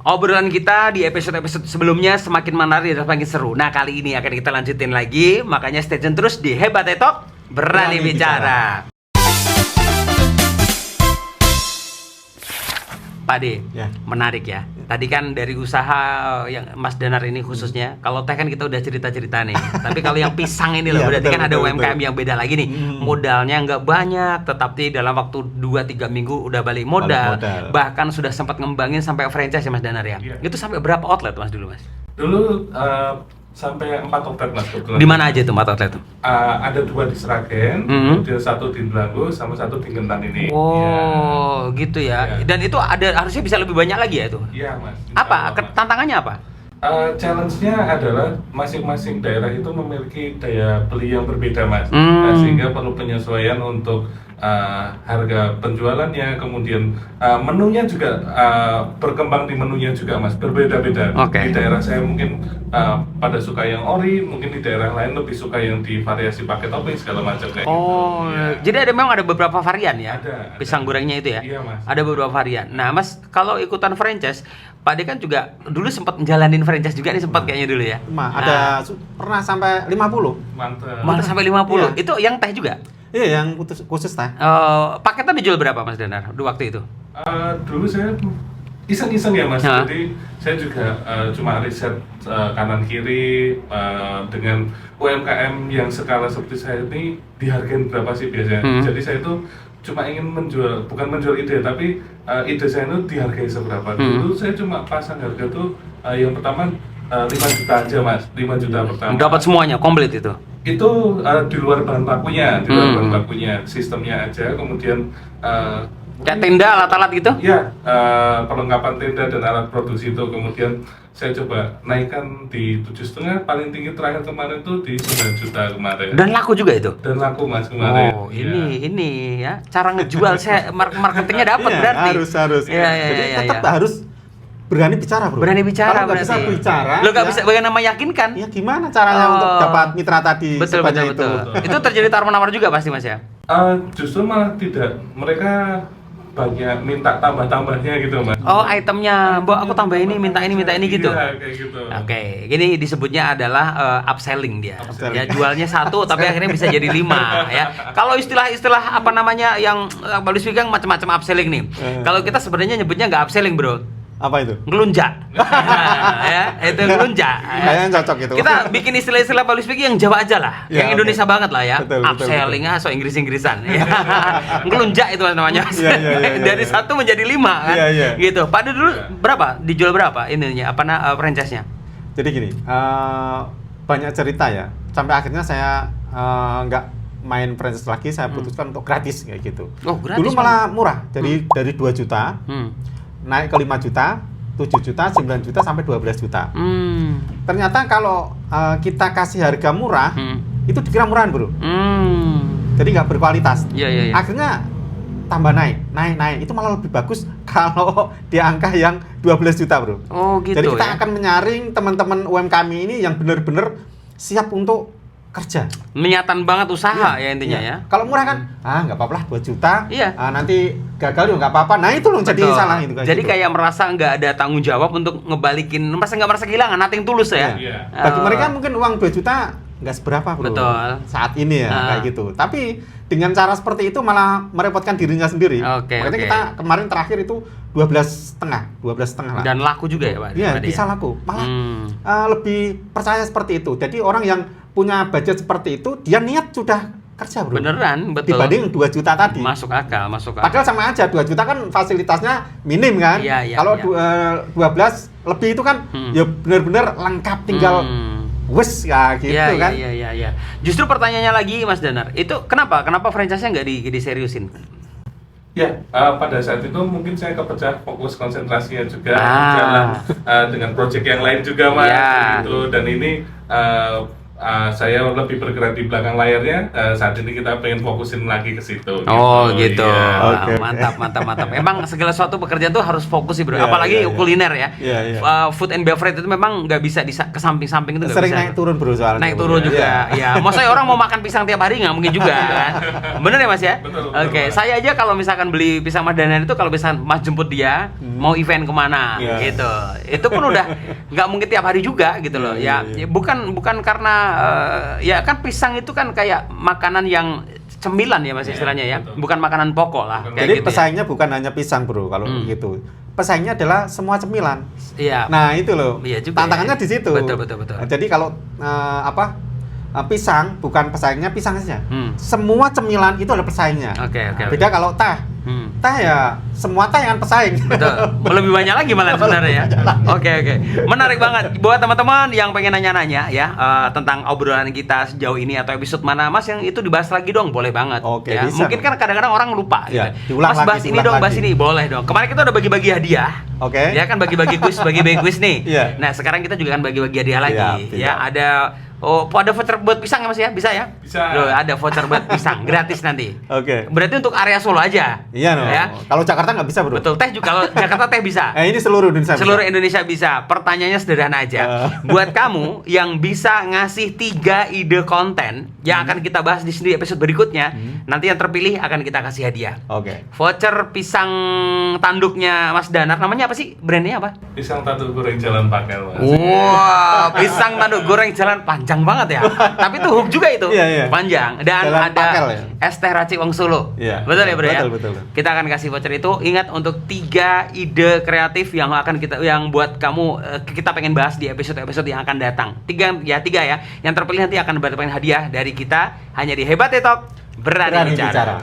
Obrolan kita di episode-episode sebelumnya semakin menarik dan semakin seru. Nah, kali ini akan kita lanjutin lagi, makanya stay tune terus di Hebat Talk, berani bicara. Pak D, Ya. menarik ya. Tadi kan dari usaha yang Mas Danar ini khususnya, kalau teh kan kita udah cerita-cerita nih. Tapi kalau yang pisang ini loh, Iya, berarti betul, kan ada betul, UMKM betul. yang beda lagi nih. Modalnya nggak banyak, tetapi dalam waktu 2-3 minggu udah balik modal. Modal. Bahkan sudah sempat ngembangin sampai franchise ya Mas Danar ya. Iya. Itu sampai berapa outlet Mas dulu Mas? Dulu sampai 4 outlet mas kebetulan. Di mana aja tuh 4 outlet tuh? Ada 2 di Sragen, Mhm. kemudian 1 di Belanggu, sama 1 di Gentan ini. Oh, gitu ya. Iya. Dan itu ada harusnya bisa lebih banyak lagi ya itu. Iya mas. Apa? Insya Allah, Mas. Tantangannya apa? Challenge-nya adalah masing-masing daerah itu memiliki daya beli yang berbeda mas. Hmm. Sehingga perlu penyesuaian untuk harga penjualannya, kemudian menunya juga berkembang di menunya juga mas, berbeda-beda. Oke. Di daerah saya mungkin pada suka yang ori, mungkin di daerah lain lebih suka yang di variasi pakai topping segala macam kayak Oh, gitu. Iya. jadi memang ada beberapa varian ya? Ada. Pisang gorengnya itu ya? Iya, Mas. Ada beberapa varian. Nah, Mas, kalau ikutan franchise, Pak De kan juga dulu sempat menjalanin franchise juga nih sempat kayaknya dulu ya? Ada pernah sampai 50. Mantap. Malah sampai 50. Iya. Itu yang teh juga? Iya, yang khusus teh. Paketnya dijual berapa Mas Danar waktu itu? Dulu saya iseng-iseng ya mas, Hah? jadi saya juga cuma riset kanan kiri dengan UMKM yang skala seperti saya ini dihargain berapa sih biasanya. Jadi saya itu cuma ingin bukan menjual ide, tapi ide saya itu dihargai seberapa. Dulu saya cuma pasang harga tuh yang pertama 5 juta aja mas, 5 juta pertama. Dapat semuanya, komplit itu? Itu di luar bahan bakunya, bahan bakunya, sistemnya aja, kemudian Kayak tenda, alat-alat gitu? ya, perlengkapan tenda dan alat produksi itu. Kemudian saya coba naikkan di 7,5, paling tinggi terakhir kemarin tuh di 9 juta kemarin. Dan laku juga itu? Dan laku mas kemarin. Oh, Iya. ini ya, cara ngejual saya marketingnya dapat Iya, berarti. harus. Iya, iya, Jadi iya, tetap iya. harus berani bicara, bro. Berani bicara Kalau nggak bisa berarti. bicara, Lo nggak ya, bisa bagaimana meyakinkan? Ya gimana caranya Oh. untuk dapat mitra tadi Betul, sebanyak betul, itu? betul. Itu terjadi tawar-menawar juga pasti Mas ya? Justru malah tidak, mereka banyak minta tambah-tambahnya gitu mas. Oh, itemnya, Mbak, aku tambah ini, minta ini gitu. Iya, kayak gitu. Oke, ini disebutnya adalah upselling dia. Upselling. Ya, jualnya 1 tapi akhirnya bisa jadi 5 ya. Kalau istilah-istilah apa namanya yang Balis pegang macam-macam upselling nih. Kalau kita sebenarnya nyebutnya nggak upselling, Bro. Apa itu? Ngelunjak. Ya, itu ngelunjak. Kayaknya cocok itu. Kita bikin istilah-istilah Balis pegang yang Jawa aja lah, Ya, yang Indonesia oke. banget lah ya. Betul, betul, Upselling so Inggris-Inggrisan. Ya. Ngelunjak itu namanya. Iya, iya, iya, Dari iya. 1 menjadi 5 kan. Iya, iya. Gitu. Pada dulu Iya. berapa? Dijual berapa ininya? Franchise-nya? Jadi gini, banyak cerita ya. Sampai akhirnya saya nggak main franchise lagi, saya putuskan untuk gratis kayak gitu. Oh, gratis, Dulu malah murah. Jadi dari 2 juta Hmm. naik ke 5 juta, 7 juta, 9 juta sampai 12 juta. Hmm. Ternyata kalau kita kasih harga murah, Hmm. itu dikira murahan, bro. Jadi nggak berkualitas. Iya, iya, iya. Akhirnya tambah naik. Itu malah lebih bagus kalau di angka yang 12 juta, bro. Oh, gitu. Jadi kita ya. akan menyaring teman-teman UMKM ini yang benar-benar siap untuk kerja. Menyatan banget usaha ya intinya Iya. ya. Kalau murah kan, nggak apa-apa lah 2 juta. Iya. Nanti gagal juga nggak apa-apa. Nah itu loh jadi Betul. salah itu. Jadi kayak merasa nggak ada tanggung jawab untuk ngebalikin, nggak merasa kehilangan, nothing tulus ya. Iya. Bagi mereka mungkin uang 2 juta nggak seberapa, bro. Betul. Saat ini ya Ah. kayak gitu. Tapi dengan cara seperti itu malah merepotkan dirinya sendiri. Oke, Makanya oke. kita kemarin terakhir itu 12,5 lah. Dan laku juga ya Pak? Iya, Pak De, bisa ya? laku. Malah Hmm. lebih percaya seperti itu. Jadi orang yang punya budget seperti itu, dia niat sudah kerja, bro. Beneran, betul. Dibanding 2 juta tadi. Masuk akal. Padahal sama aja, 2 juta kan fasilitasnya minim kan. Iya, iya, Kalau iya. 12 lebih itu kan ya benar-benar lengkap, tinggal wes ya gitu Iya, kan. Iya. Justru pertanyaannya lagi Mas Danar, itu kenapa seriusnya nggak diseriusin? Ya, pada saat itu mungkin saya kepecah fokus konsentrasinya juga Ah. jalan dengan proyek yang lain juga mas, Ya. gitu. Dan ini saya lebih bergerak di belakang layarnya. Saat ini kita pengen fokusin lagi ke situ. Oh gitu. Iya. Oke. Mantap. Emang segala suatu pekerjaan tuh harus fokus sih bro. Iya, Apalagi iya. kuliner ya. Iya, iya. Food and beverage itu memang nggak bisa ke samping-samping itu nggak Sering bisa. naik turun bro soalnya. Naik turun juga. Ya, maksudnya orang mau makan pisang tiap hari nggak mungkin juga kan. Bener ya mas ya? Betul, Oke, Mas. saya aja kalau misalkan beli pisang Mas Danan itu kalau misalkan mas jemput dia mau event kemana Iya. gitu, itu pun udah nggak mungkin tiap hari juga gitu loh. Iya, Ya, iya. bukan karena ya kan pisang itu kan kayak makanan yang cemilan ya mas Iya, istilahnya ya, betul. bukan makanan pokok lah. Bukan. Kayak Jadi gitu ya. pesaingnya bukan hanya pisang bro kalau gitu. Pesaingnya adalah semua cemilan. Iya. Nah itu loh. Iya juga Tantangannya ya. di situ. Betul. Nah, jadi kalau pisang bukan pesaingnya pisang saja. Semua cemilan itu ada pesaingnya. Oke. Beda kalau teh. Teh ya semua teh yang pesaing. Betul. Lebih banyak lagi malah sebenarnya ya. Oke. Menarik banget buat teman-teman yang pengen nanya-nanya ya tentang obrolan kita sejauh ini atau episode mana Mas yang itu dibahas lagi dong, boleh banget. Oke, ya. bisa. Mungkin kan kadang-kadang orang lupa Ya, gitu. diulang Mas lagi, bahas ini diulang dong, bahas lagi. ini, boleh dong. Kemarin kita udah bagi-bagi hadiah. Oke. Ya kan bagi-bagi quiz nih. Iya. Nah, sekarang kita juga akan bagi-bagi hadiah lagi. Siap. Ya, ada ada voucher buat pisang ya Mas ya? Bisa ya? Bisa. Loh, ada voucher buat pisang gratis nanti. Oke. Berarti untuk area Solo aja. Iya no. Ya. Kalau Jakarta nggak bisa bro. Betul, teh juga kalau Jakarta teh bisa. Ini seluruh Indonesia. Seluruh bisa. Indonesia bisa. Pertanyaannya sederhana aja. Buat kamu yang bisa ngasih 3 ide konten yang akan kita bahas di sini episode berikutnya, nanti yang terpilih akan kita kasih hadiah. Oke. Voucher pisang tanduknya Mas Danar, namanya apa sih? Brandnya apa? Pisang tanduk goreng jalan pakel, Mas. Wah, pisang tanduk goreng jalan panjang banget ya. Tapi itu hook juga itu. Iya. Panjang. Dan Jalan ada pakel ya? es teh Raci Wong Solo. Iya. Betul ya, Bro ya? Betul. Kita akan kasih voucher itu. Ingat untuk 3 ide kreatif yang buat kamu kita pengen bahas di episode-episode yang akan datang. 3 ya. Yang terpilih nanti akan mendapatkan hadiah dari kita hanya di Hebat Talk Berani Bicara.